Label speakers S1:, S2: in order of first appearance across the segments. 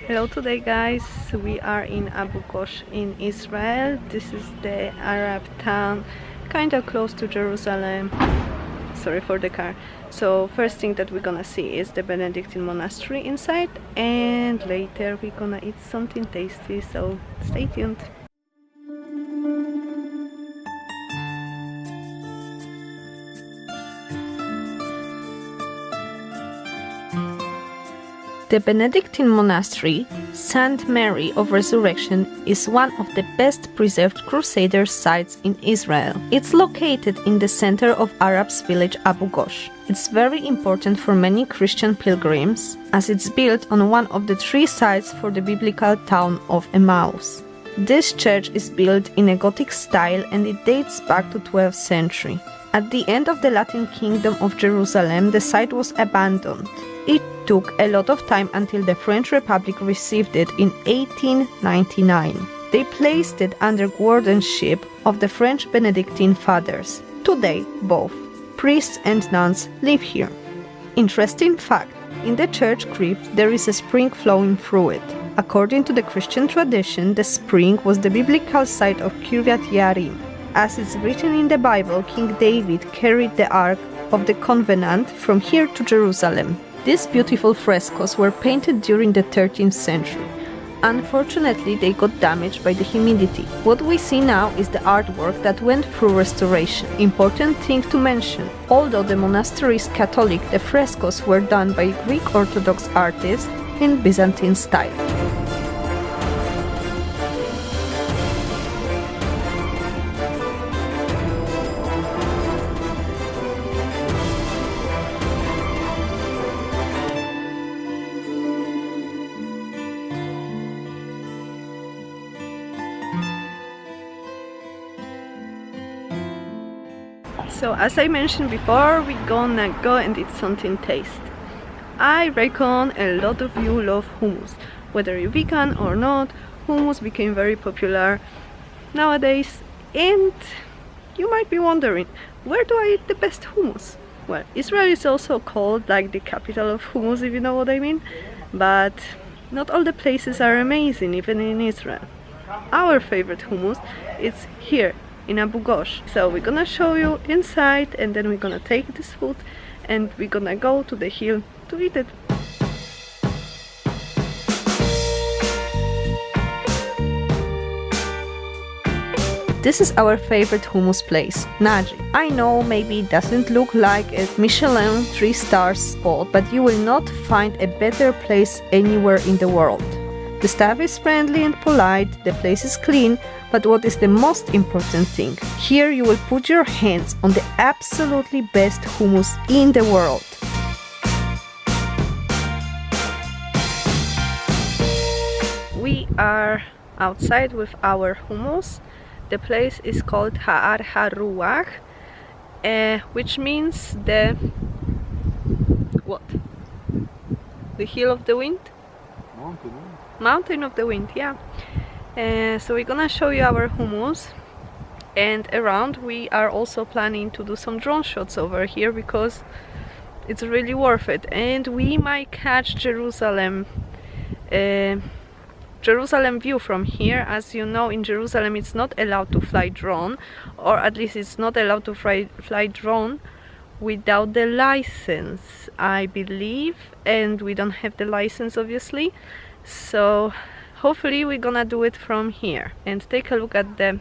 S1: Hello today guys, we are in Abu Ghosh in Israel. This is the Arab town, kinda close to Jerusalem. Sorry for the car. So first thing that we're gonna see is the Benedictine Monastery inside, and later we're gonna eat something tasty, so stay tuned. The Benedictine Monastery, St. Mary of Resurrection, is one of the best preserved Crusader sites in Israel. It's located in the center of Arab's village Abu Ghosh. It's very important for many Christian pilgrims, as it's built on one of the three sites for the biblical town of Emmaus. This church is built in a Gothic style and it dates back to 12th century. At the end of the Latin Kingdom of Jerusalem, the site was abandoned. It took a lot of time until the French Republic received it in 1899. They placed it under guardianship of the French Benedictine fathers. Today, both priests and nuns live here. Interesting fact, in the church crypt there is a spring flowing through it. According to the Christian tradition, the spring was the biblical site of Kiryat Yarim. As it's written in the Bible, King David carried the Ark of the Covenant from here to Jerusalem. These beautiful frescoes were painted during the 13th century. Unfortunately, they got damaged by the humidity. What we see now is the artwork that went through restoration. Important thing to mention, although the monastery is Catholic, the frescoes were done by Greek Orthodox artists in Byzantine style. So as I mentioned before, we're gonna go and eat something tasty. I reckon a lot of you love hummus. Whether you're vegan or not, hummus became very popular nowadays, and you might be wondering, where do I eat the best hummus? Well, Israel is also called like the capital of hummus, if you know what I mean, but not all the places are amazing, even in Israel. Our favorite hummus is here in Abu Ghosh. So we're gonna show you inside, and then we're gonna take this food and we're gonna go to the hill to eat it. This is our favorite hummus place, Na'ji. I know maybe it doesn't look like a Michelin 3-star spot, but you will not find a better place anywhere in the world. The staff is friendly and polite, the place is clean, but what is the most important thing? Here you will put your hands on the absolutely best hummus in the world. We are outside with our hummus. The place is called Har Haruach, which means the what? The hill of the wind? Mountain of the wind, yeah. So we're gonna show you our hummus, and around we are also planning to do some drone shots over here because it's really worth it, and we might catch Jerusalem view from here. As you know, in Jerusalem it's not allowed to fly drone, or at least it's not allowed to fly drone without the license, I believe, and we don't have the license obviously. So hopefully we're gonna do it from here and take a look at the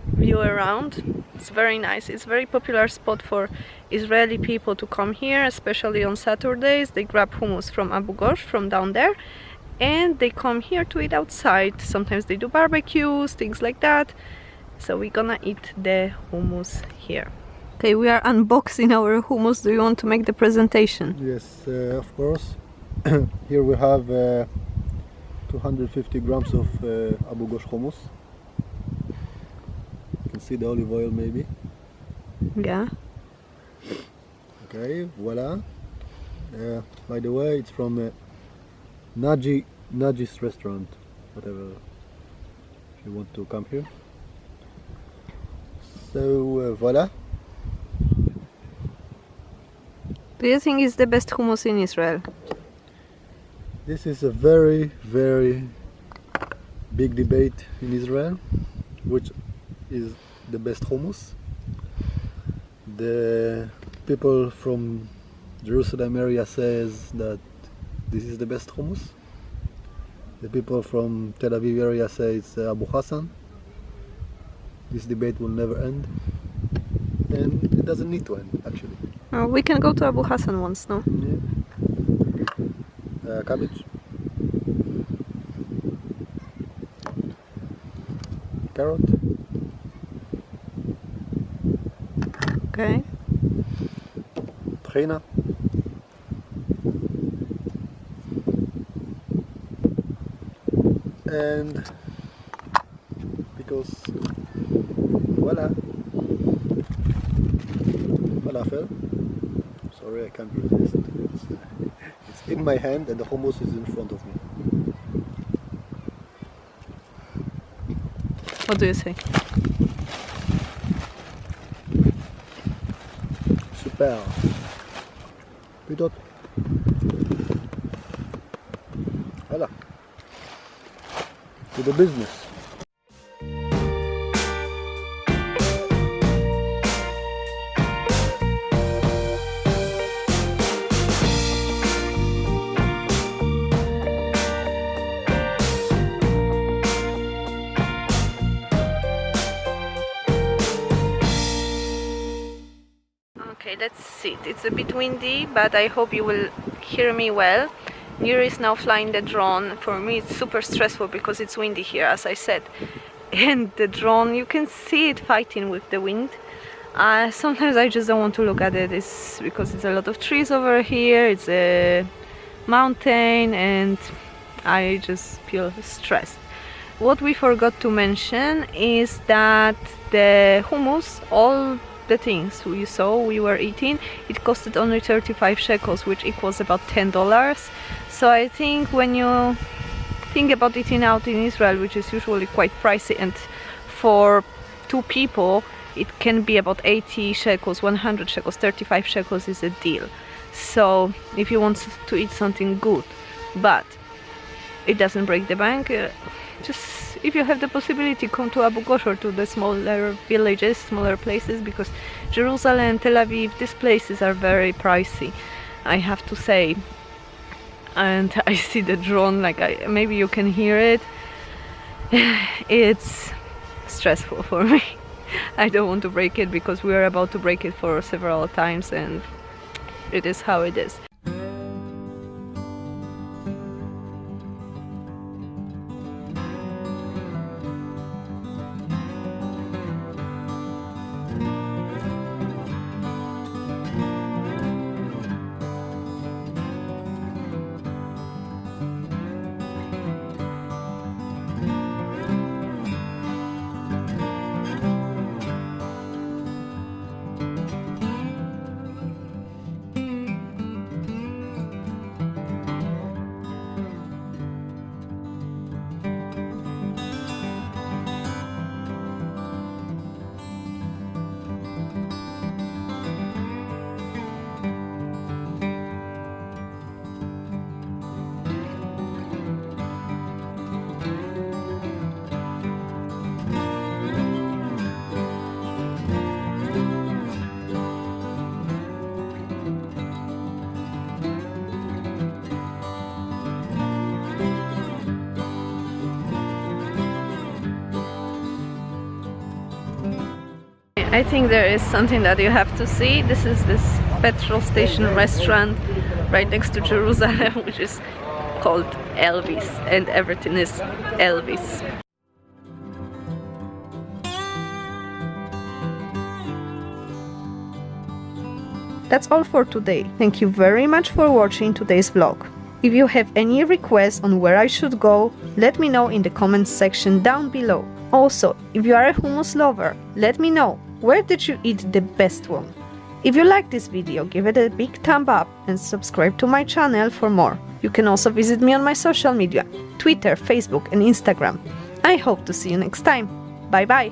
S1: view around. It's very nice. It's a very popular spot for Israeli people to come here, especially on Saturdays. They grab hummus from Abu Ghosh, from down there, and they come here to eat outside. Sometimes they do barbecues, things like that. So we're gonna eat the hummus here. Okay, we are unboxing our hummus. Do you want to make the presentation?
S2: Yes, of course. Here we have 250 grams of Abu Ghosh hummus. You can see the olive oil maybe.
S1: Yeah.
S2: Okay, voila. By the way, it's from Na'ji's restaurant, whatever, if you want to come here. So voila.
S1: Do you think it's the best hummus in Israel?
S2: This is a very, very big debate in Israel, which is the best hummus. The people from Jerusalem area says that this is the best hummus. The people from Tel Aviv area say it's Abu Hassan. This debate will never end, and it doesn't need to end actually.
S1: We can go to Abu Hassan once, no?
S2: Yeah. Cabbage, carrot,
S1: Okay.
S2: tahina, and because voila, falafel. Sorry, I can't resist. It's in my hand and the hummus is in front of me.
S1: What do you say?
S2: Super. Pidot. Voilà. To the business.
S1: Okay, let's sit. It's a bit windy, but I hope you will hear me well. Nir is now flying the drone. For me, it's super stressful because it's windy here, as I said. And the drone, you can see it fighting with the wind. Sometimes I just don't want to look at it. It's because it's a lot of trees over here. It's a mountain, and I just feel stressed. What we forgot to mention is that the hummus, all the things we saw we were eating, it costed only 35 shekels, which equals about $10. So I think when you think about eating out in Israel, which is usually quite pricey, and for two people it can be about 80 shekels, 100 shekels, 35 shekels is a deal. So if you want to eat something good but it doesn't break the bank, just if you have the possibility, come to Abu Ghosh or to the smaller villages, smaller places, because Jerusalem, Tel Aviv, these places are very pricey, I have to say. And I see the drone, like maybe you can hear it. It's stressful for me. I don't want to break it because we are about to break it for several times, and it is how it is. I think there is something that you have to see. This is this petrol station restaurant right next to Jerusalem, which is called Elvis, and everything is Elvis. That's all for today. Thank you very much for watching today's vlog. If you have any requests on where I should go, let me know in the comments section down below. Also, if you are a hummus lover, let me know, where did you eat the best one? If you like this video, give it a big thumb up and subscribe to my channel for more. You can also visit me on my social media, Twitter, Facebook and Instagram. I hope to see you next time. Bye bye!